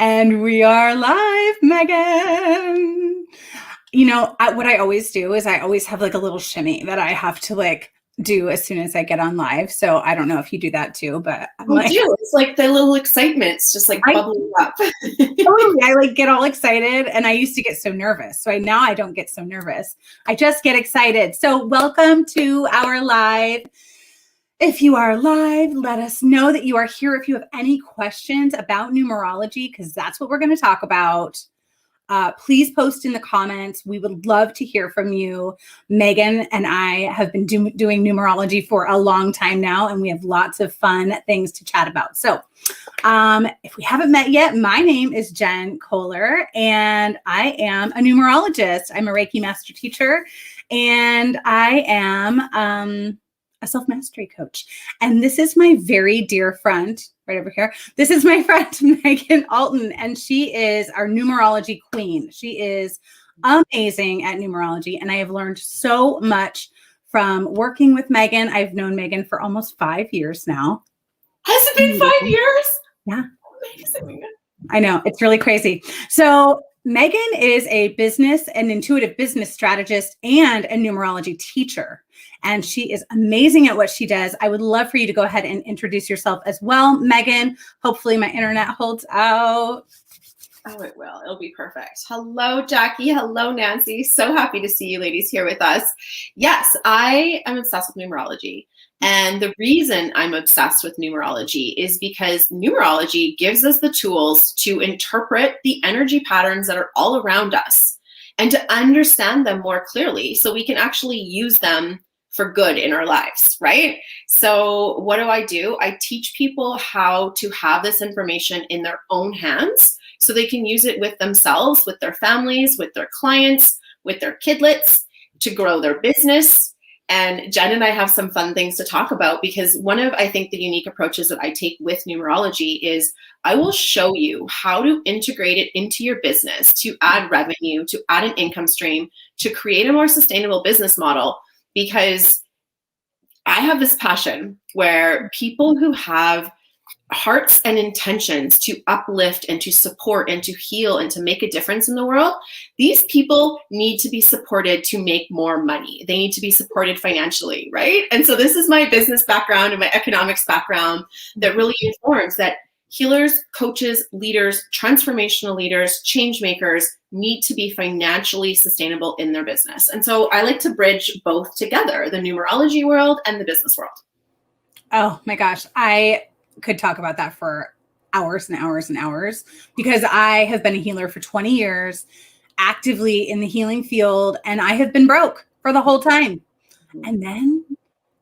And we are live, Meaghan. What I always do is I always have like a little shimmy that I have to like do as soon as I get on live. So I don't know if you do that too, but I'm I do. It's like the little excitement's just like bubbling up. I like get all excited, and I used to get so nervous. So now I don't get so nervous. I just get excited. So welcome to our live. If you are live, let us know that you are here. If you have any questions about numerology, because that's what we're going to talk about, please post in the comments. We would love to hear from you. Meaghan and I have been doing numerology for a long time now, and we have lots of fun things to chat about. So if we haven't met yet, my name is Jen Kohler, and I am a numerologist. I'm a Reiki master teacher, and I am a self-mastery coach. And this is my very dear friend right over here. This is my friend, Meaghan Alton, and she is our numerology queen. She is amazing at numerology, and I have learned so much from working with Meaghan. I've known Meaghan for almost 5 years now. Has it been 5 years? Yeah. Amazing. I know, it's really crazy. So Meaghan is an intuitive business strategist and a numerology teacher. And she is amazing at what she does. I would love for you to go ahead and introduce yourself as well, Meaghan. Hopefully my internet holds out. Oh, it will. It'll be perfect. Hello, Jackie. Hello, Nancy. So happy to see you ladies here with us. Yes, I am obsessed with numerology. And the reason I'm obsessed with numerology is because numerology gives us the tools to interpret the energy patterns that are all around us and to understand them more clearly so we can actually use them for good in our lives, right? So what do? I teach people how to have this information in their own hands so they can use it with themselves, with their families, with their clients, with their kidlets to grow their business. And Jen and I have some fun things to talk about because one of, I think, the unique approaches that I take with numerology is I will show you how to integrate it into your business to add revenue, to add an income stream, to create a more sustainable business model. Because I have this passion where people who have hearts and intentions to uplift and to support and to heal and to make a difference in the world, these people need to be supported to make more money. They need to be supported financially, right? And so this is my business background and my economics background that really informs that healers, coaches, leaders, transformational leaders, change makers need to be financially sustainable in their business. And so I like to bridge both together, the numerology world and the business world. Oh my gosh. I could talk about that for hours and hours and hours because I have been a healer for 20 years, actively in the healing field, and I have been broke for the whole time. And then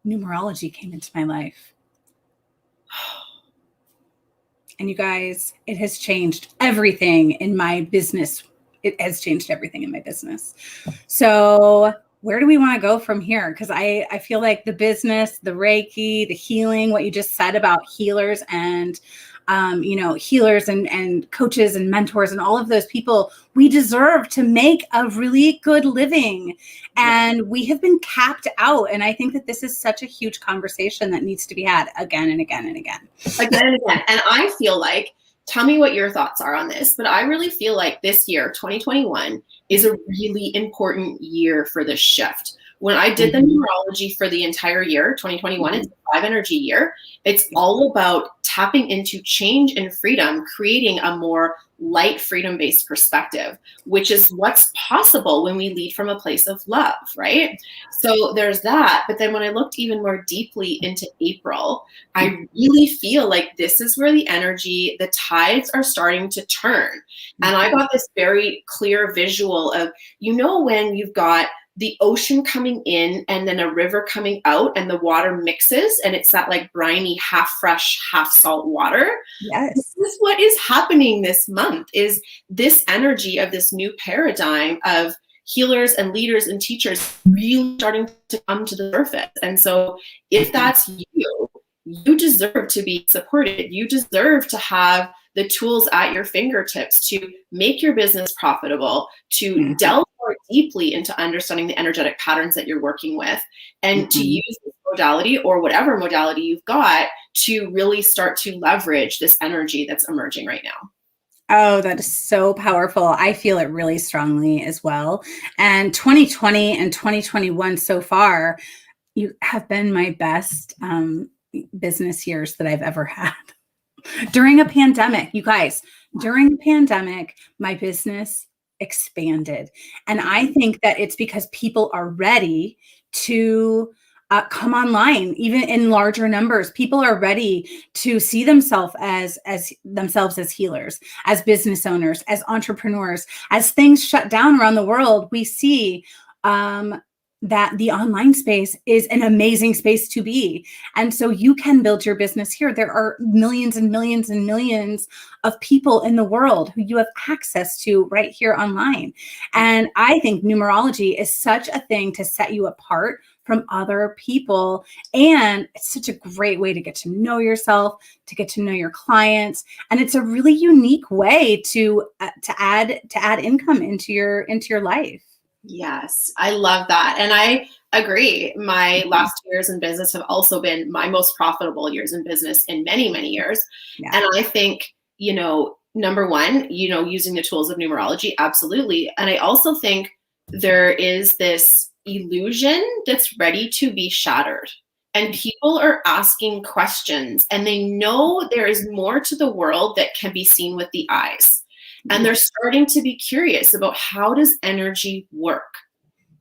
numerology came into my life. And you guys, it has changed everything in my business. It has changed everything in my business. So where do we want to go from here? Because I feel like the business, the Reiki, the healing, what you just said about healers and healers and coaches and mentors and all of those people, we deserve to make a really good living. And we have been capped out. And I think that this is such a huge conversation that needs to be had again and again and again. Again and again. And I feel like, tell me what your thoughts are on this, but I really feel like this year, 2021, is a really important year for this shift. When I did the numerology for the entire year, 2021, it's a 5 energy year. It's all about tapping into change and freedom, creating a more light freedom-based perspective, which is what's possible when we lead from a place of love, right? So there's that. But then when I looked even more deeply into April, I really feel like this is where the energy, the tides are starting to turn. And I got this very clear visual of, when you've got the ocean coming in and then a river coming out and the water mixes and it's that like briny, half fresh, half salt water. Yes. This is what is happening this month, is this energy of this new paradigm of healers and leaders and teachers really starting to come to the surface. And so if that's you deserve to be supported. You deserve to have the tools at your fingertips to make your business profitable, to delve more deeply into understanding the energetic patterns that you're working with, and to use this modality or whatever modality you've got to really start to leverage this energy that's emerging right now. Oh, that is so powerful. I feel it really strongly as well. And 2020 and 2021 so far, you have been my best business years that I've ever had. During a pandemic, you guys, during the pandemic, my business expanded. And I think that it's because people are ready to come online, even in larger numbers. People are ready to see themselves as healers, as business owners, as entrepreneurs. As things shut down around the world, we see that the online space is an amazing space to be. And so you can build your business here. There are millions and millions and millions of people in the world who you have access to right here online. And I think numerology is such a thing to set you apart from other people. And it's such a great way to get to know yourself, to get to know your clients. And it's a really unique way to add income into your life. Yes, I love that. And I agree. My last years in business have also been my most profitable years in business in many, many years. Yeah. And I think, number one, using the tools of numerology, absolutely. And I also think there is this illusion that's ready to be shattered. And people are asking questions, and they know there is more to the world that can be seen with the eyes. And they're starting to be curious about, how does energy work?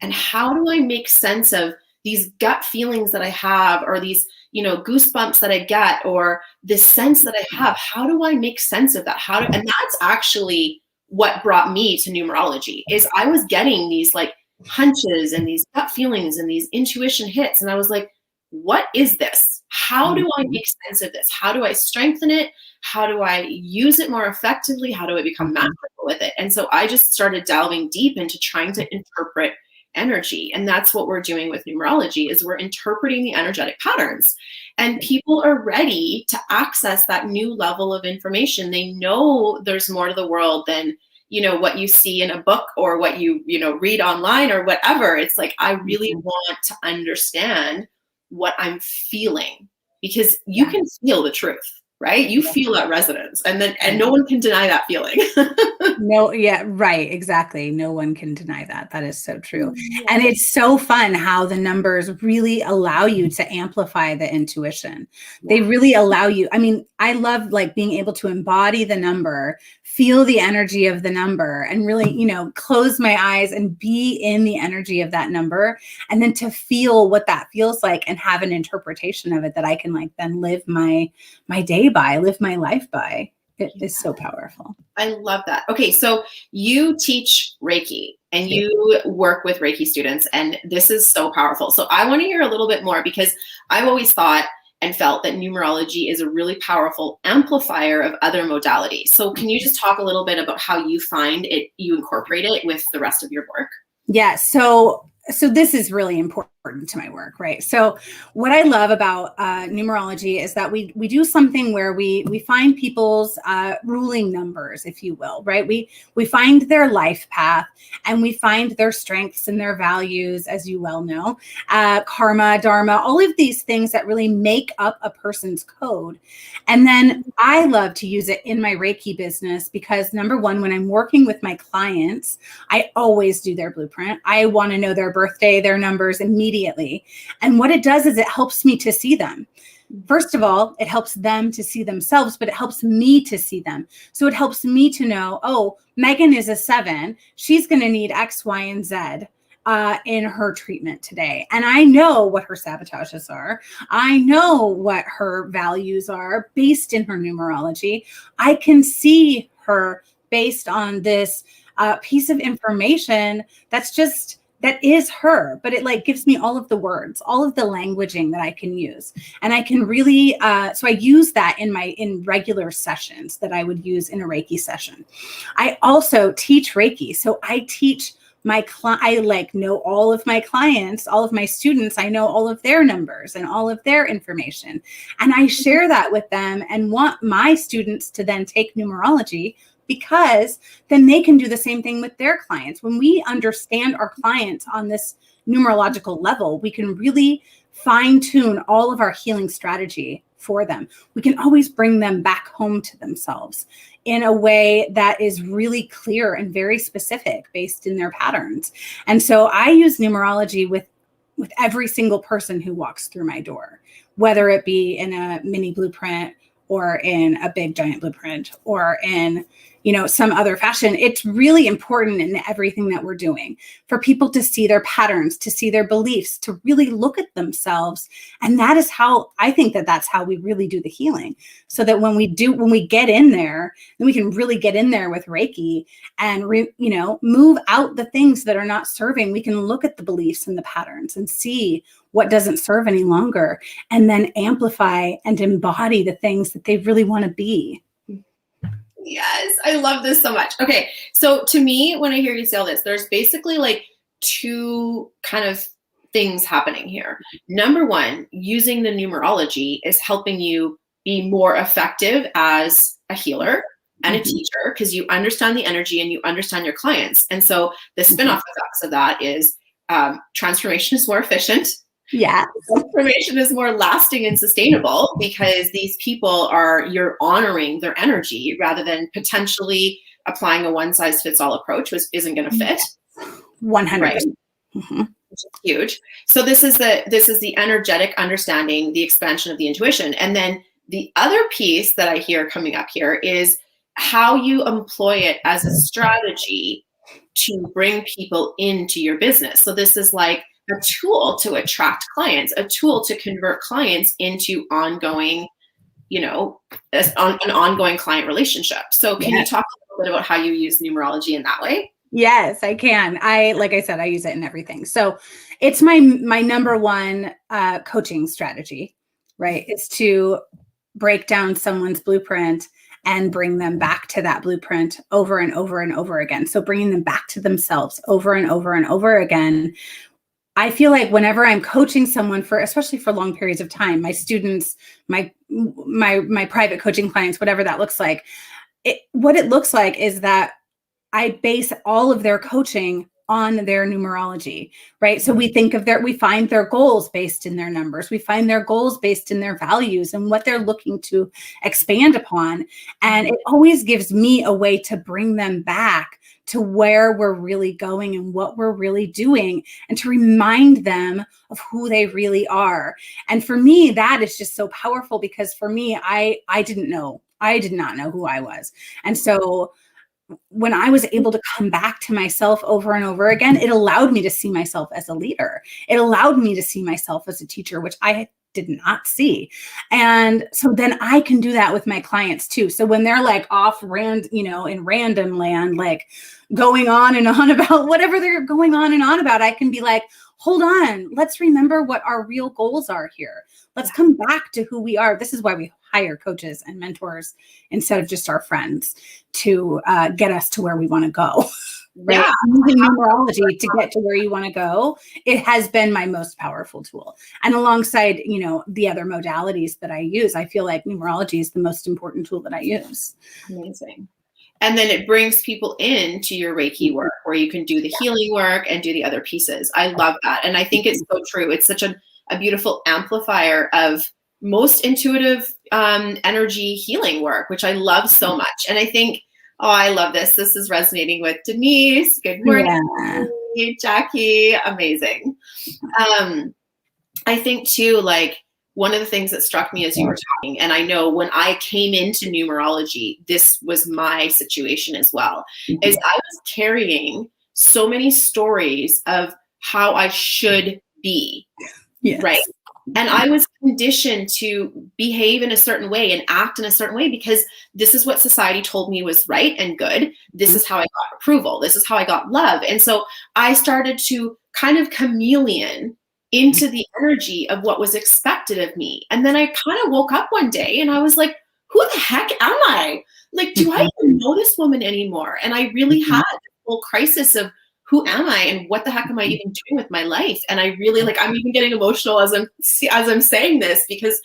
And how do I make sense of these gut feelings that I have, or these, goosebumps that I get, or this sense that I have? How do I make sense of that? And that's actually what brought me to numerology, is I was getting these like hunches and these gut feelings and these intuition hits. And I was like, what is this? How do I make sense of this? How do I strengthen it? How do I use it more effectively? How do I become masterful with it? And so I just started delving deep into trying to interpret energy. And that's what we're doing with numerology, is we're interpreting the energetic patterns. And people are ready to access that new level of information. They know there's more to the world than, what you see in a book, or what you read online, or whatever. It's like, I really want to understand what I'm feeling, because you can feel the truth, right? You feel that resonance, and no one can deny that feeling. No, yeah, right. Exactly. No one can deny that. That is so true. Yeah. And it's so fun how the numbers really allow you to amplify the intuition. Yeah. They really allow you. I mean, I love like being able to embody the number, feel the energy of the number, and really, close my eyes and be in the energy of that number. And then to feel what that feels like and have an interpretation of it that I can like then live my day by, live my life by. It is so powerful. I love that. Okay, so you teach Reiki and you work with Reiki students, and this is so powerful. So I want to hear a little bit more, because I've always thought and felt that numerology is a really powerful amplifier of other modalities. So can you just talk a little bit about how you find it, you incorporate it with the rest of your work? Yeah, so this is really important to my work, right? So what I love about numerology is that we do something where we find people's ruling numbers, if you will, right? We find their life path, and we find their strengths and their values, as you well know, karma, dharma, all of these things that really make up a person's code. And then I love to use it in my Reiki business, because number one, when I'm working with my clients, I always do their blueprint. I want to know their birthday, their numbers immediately. And what it does is it helps me to see them. First of all, it helps them to see themselves, but it helps me to see them. So it helps me to know, oh, Meaghan is a 7. She's going to need X, Y, and Z in her treatment today. And I know what her sabotages are. I know what her values are based in her numerology. I can see her based on this piece of information that is her, but it like gives me all of the words, all of the languaging that I can use. And I can really, so I use that in regular sessions that I would use in a Reiki session. I also teach Reiki. So I teach I like know all of my clients, all of my students. I know all of their numbers and all of their information. And I share that with them and want my students to then take numerology, because then they can do the same thing with their clients. When we understand our clients on this numerological level, we can really fine tune all of our healing strategy for them. We can always bring them back home to themselves in a way that is really clear and very specific based in their patterns. And so I use numerology with every single person who walks through my door, whether it be in a mini blueprint or in a big giant blueprint or in, some other fashion. It's really important in everything that we're doing for people to see their patterns, to see their beliefs, to really look at themselves. And that is how I think that's how we really do the healing. So that when we get in there, then we can really get in there with Reiki and, move out the things that are not serving. We can look at the beliefs and the patterns and see what doesn't serve any longer, and then amplify and embody the things that they really want to be. Yes, I love this so much. Okay, so to me, when I hear you say all this, there's basically like two kind of things happening here. Number one, using the numerology is helping you be more effective as a healer and a teacher, because you understand the energy and you understand your clients. And so the spin-off effects of that is transformation is more efficient. Yeah. Transformation is more lasting and sustainable because these people you're honoring their energy rather than potentially applying a one-size-fits-all approach, which isn't going to fit. 100%. Right? Which is huge. So this is the energetic understanding, the expansion of the intuition. And then the other piece that I hear coming up here is how you employ it as a strategy to bring people into your business. So this is like a tool to attract clients, a tool to convert clients into ongoing, an ongoing client relationship. So can you talk a little bit about how you use numerology in that way? Yes, I can. Like I said, I use it in everything. So it's my number one coaching strategy, right? It's to break down someone's blueprint and bring them back to that blueprint over and over and over again. So bringing them back to themselves over and over and over again. I feel like whenever I'm coaching someone especially for long periods of time, my students, my private coaching clients, whatever that looks like, what it looks like is that I base all of their coaching on their numerology, right? So we find their goals based in their numbers. We find their goals based in their values and what they're looking to expand upon. And it always gives me a way to bring them back to where we're really going and what we're really doing, and to remind them of who they really are. And for me, that is just so powerful, because for me, I did not know who I was. And so when I was able to come back to myself over and over again, it allowed me to see myself as a leader. It allowed me to see myself as a teacher, which I did not see. And so then I can do that with my clients too. So when they're like in random land, like going on and on about whatever they're going on and on about, I can be like, hold on, let's remember what our real goals are here. Let's come back to who we are. This is why we hire coaches and mentors instead of just our friends to get us to where we want to go. Right? Yeah. Using numerology to get to where you want to go, it has been my most powerful tool. And alongside, the other modalities that I use, I feel like numerology is the most important tool that I use. Amazing. And then it brings people into your Reiki work where you can do the healing work and do the other pieces. I love that. And I think it's so true. It's such a beautiful amplifier of most intuitive energy healing work, which I love so much. And I think, I love this. This is resonating with Denise. Good morning, Jackie. Amazing. I think too, like, one of the things that struck me as you were talking, and I know when I came into numerology, this was my situation as well, is I was carrying so many stories of how I should be, right? And I was conditioned to behave in a certain way and act in a certain way because this is what society told me was right and good. This is how I got approval. This is how I got love. And so I started to kind of chameleon into the energy of what was expected of me. And then I kind of woke up one day and I was like, who the heck am I? Like, do I even know this woman anymore? And I really had a whole crisis of, who am I and what the heck am I even doing with my life? And I really, I'm even getting emotional as I'm saying this, because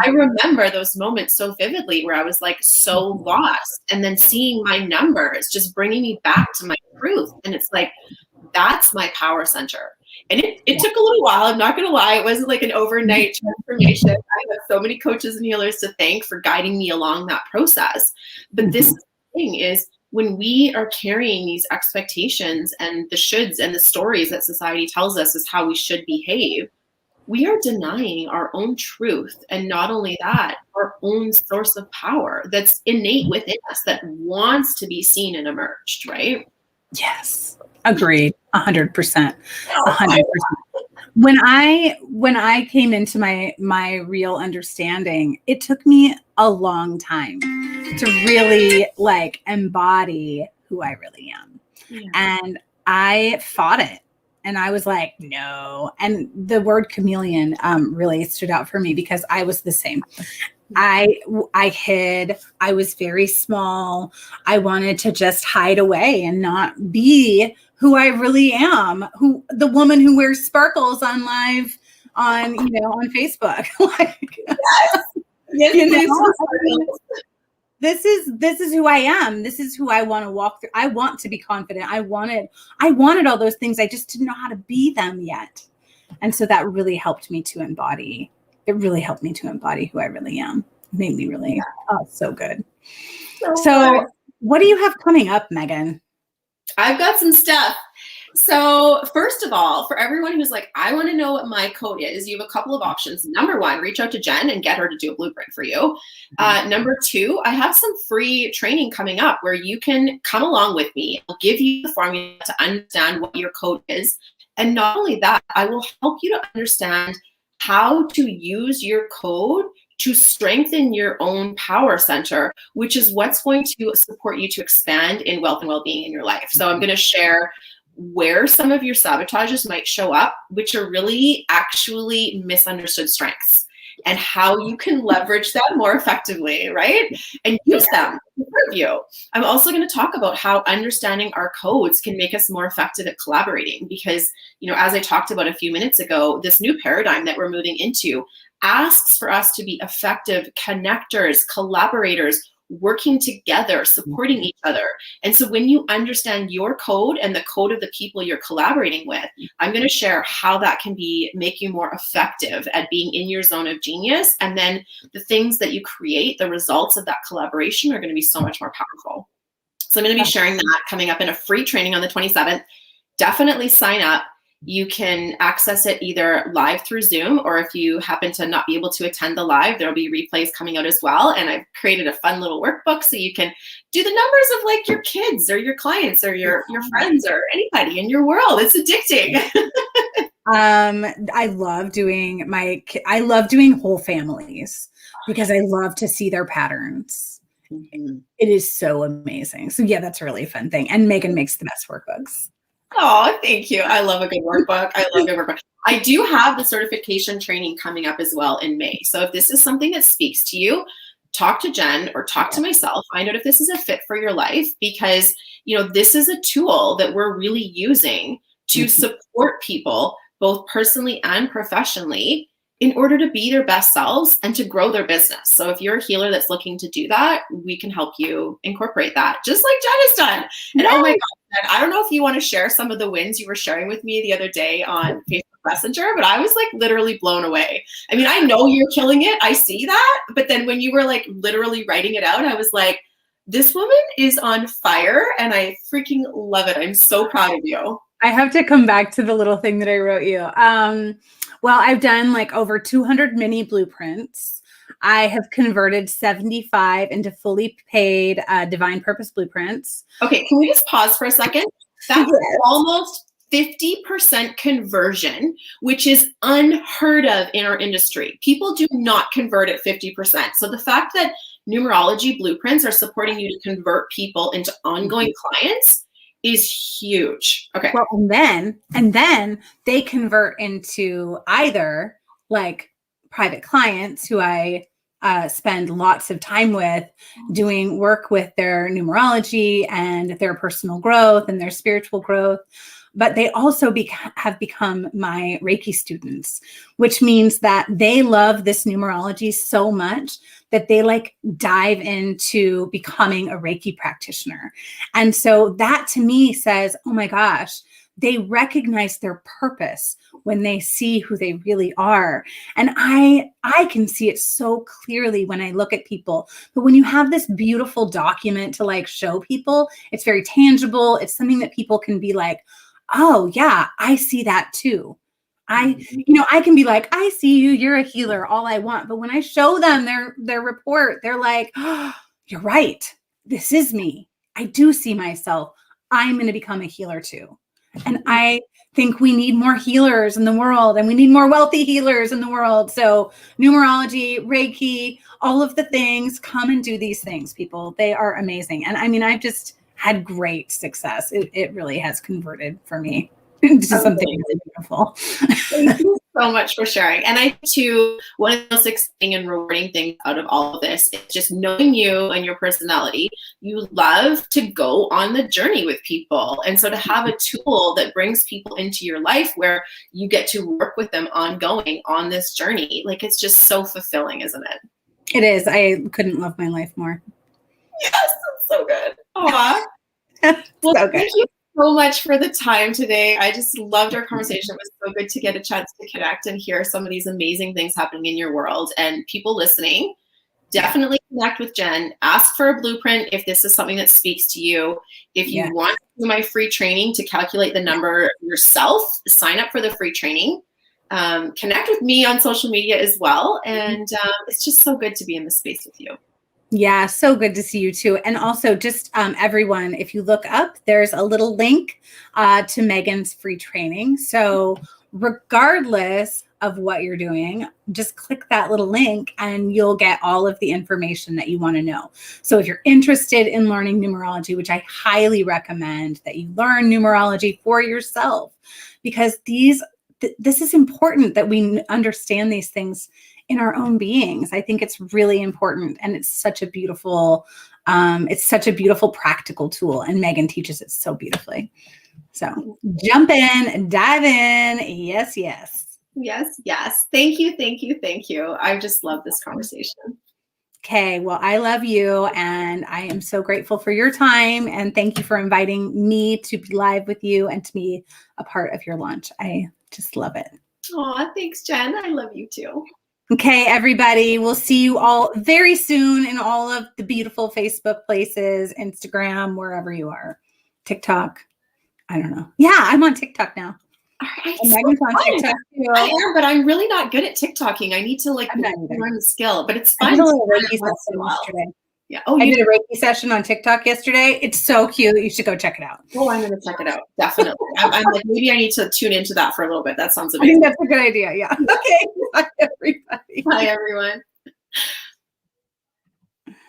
I remember those moments so vividly where I was like so lost, and then seeing my numbers just bringing me back to my truth. And it's like, that's my power center. And it took a little while. I'm not going to lie. It wasn't like an overnight transformation. I have so many coaches and healers to thank for guiding me along that process. But this thing is, when we are carrying these expectations and the shoulds and the stories that society tells us is how we should behave, we are denying our own truth. And not only that, our own source of power that's innate within us that wants to be seen and emerged, right? Yes. Agreed. 100%. 100%. When I came into my real understanding, it took me a long time to really like embody who I really am. Yeah. And I fought it. And I was like, no. And the word chameleon really stood out for me because I was the same. I hid. I was very small. I wanted to just hide away and not be who I really am. Who the woman who wears sparkles on live on Facebook. Like, yes, this is who I am. This is who I want to walk through. I want to be confident. I wanted all those things. I just didn't know how to be them yet. And so that really helped me to embody. It really helped me to embody who I really am. It made me really, so good. So what do you have coming up, Meaghan? I've got some stuff. So first of all, for everyone who's like, I want to know what my code is, you have a couple of options. Number one, reach out to Jen and get her to do a blueprint for you. Number two, I have some free training coming up where you can come along with me. I'll give you the formula to understand what your code is. And not only that, I will help you to understand how to use your code to strengthen your own power center, which is what's going to support you to expand in wealth and well-being in your life. So I'm going to share where some of your sabotages might show up, which are really actually misunderstood strengths, and how you can leverage them more effectively, right? And use them to serve you. I'm also going to talk about how understanding our codes can make us more effective at collaborating, because, as I talked about a few minutes ago, this new paradigm that we're moving into asks for us to be effective connectors, collaborators, working together, supporting each other. And so when you understand your code and the code of the people you're collaborating with, I'm going to share how that can make you more effective at being in your zone of genius. And then the things that you create, the results of that collaboration, are going to be so much more powerful. So I'm going to be sharing that coming up in a free training on the 27th. Definitely sign up. You can access it either live through Zoom, or if you happen to not be able to attend the live, there'll be replays coming out as well. And I've created a fun little workbook so you can do the numbers of like your kids or your clients or your friends or anybody in your world. It's addicting. I love doing whole families because I love to see their patterns. Mm-hmm. It is so amazing. So yeah, that's a really fun thing. And Meaghan makes the best workbooks. Oh, thank you. I love a good workbook. I do have the certification training coming up as well in May. So if this is something that speaks to you, talk to Jen or talk to myself. Find out if this is a fit for your life, because, this is a tool that we're really using to support people, both personally and professionally, in order to be their best selves and to grow their business. So if you're a healer that's looking to do that, we can help you incorporate that, just like Jen has done. And oh my God, I don't know if you want to share some of the wins you were sharing with me the other day on Facebook Messenger, but I was like literally blown away. I mean, I know you're killing it. I see that. But then when you were like literally writing it out, I was like, this woman is on fire and I freaking love it. I'm so proud of you. I have to come back to the little thing that I wrote you. Well, I've done like over 200 mini blueprints. I have converted 75 into fully paid divine purpose blueprints. Okay, can we just pause for a second? That's almost 50% conversion, which is unheard of in our industry. People do not convert at 50%. So the fact that numerology blueprints are supporting you to convert people into ongoing clients is huge. Okay. Well, and then they convert into either like private clients who I spend lots of time with doing work with their numerology and their personal growth and their spiritual growth. But they also have become my Reiki students, which means that they love this numerology so much that they like dive into becoming a Reiki practitioner. And so that to me says, oh my gosh, they recognize their purpose when they see who they really are. And I can see it so clearly when I look at people. But when you have this beautiful document to like show people, it's very tangible. It's something that people can be like, oh yeah, I see that too. I can be like, I see you, you're a healer, all I want. But when I show them their report, they're like, oh, you're right. This is me. I do see myself. I'm going to become a healer too. And I think we need more healers in the world, and we need more wealthy healers in the world. So numerology, Reiki, all of the things, come and do these things, people. They are amazing. And I mean, I've just had great success. It really has converted for me into something really beautiful. Thank you so much for sharing. And I too, one of the most exciting and rewarding things out of all of this is just knowing you and your personality. You love to go on the journey with people. And so to have a tool that brings people into your life where you get to work with them ongoing on this journey, like it's just so fulfilling, isn't it? It is. I couldn't love my life more. Yes, that's so good. Aw. Well, So good. thank you so much for the time today. I just loved our conversation. It was so good to get a chance to connect and hear some of these amazing things happening in your world. And people listening, definitely connect with Jen. Ask for a blueprint if this is something that speaks to you. If you want to do my free training to calculate the number yourself, sign up for the free training. Connect with me on social media as well. And it's just so good to be in this space with you. Yeah, so good to see you too. And also just everyone, if you look up, there's a little link to Meaghan's free training. So regardless of what you're doing, just click that little link and you'll get all of the information that you want to know. So if you're interested in learning numerology, which I highly recommend that you learn numerology for yourself, because this is important that we understand these things in our own beings. I think it's really important, and it's such a beautiful practical tool, and Meaghan teaches it so beautifully. So jump in, dive in. Yes, yes. Yes, yes. Thank you, thank you, thank you. I just love this conversation. Okay, well, I love you, and I am so grateful for your time, and thank you for inviting me to be live with you and to be a part of your launch. I just love it. Aw, thanks, Jen. I love you too. Okay, everybody, we'll see you all very soon in all of the beautiful Facebook places, Instagram, wherever you are, TikTok. I don't know. Yeah, I'm on TikTok now. All right. And Meaghan's on TikTok too. I am, but I'm really not good at TikToking. I need to learn the skill, but it's fun. I did a little Reiki session yesterday. Yeah. I did a Reiki session on TikTok yesterday. It's so cute. You should go check it out. Oh, I'm going to check it out. Definitely. I'm like, maybe I need to tune into that for a little bit. That sounds I amazing. think that's a good idea. Yeah. Okay. Bye, everybody. Bye, everyone.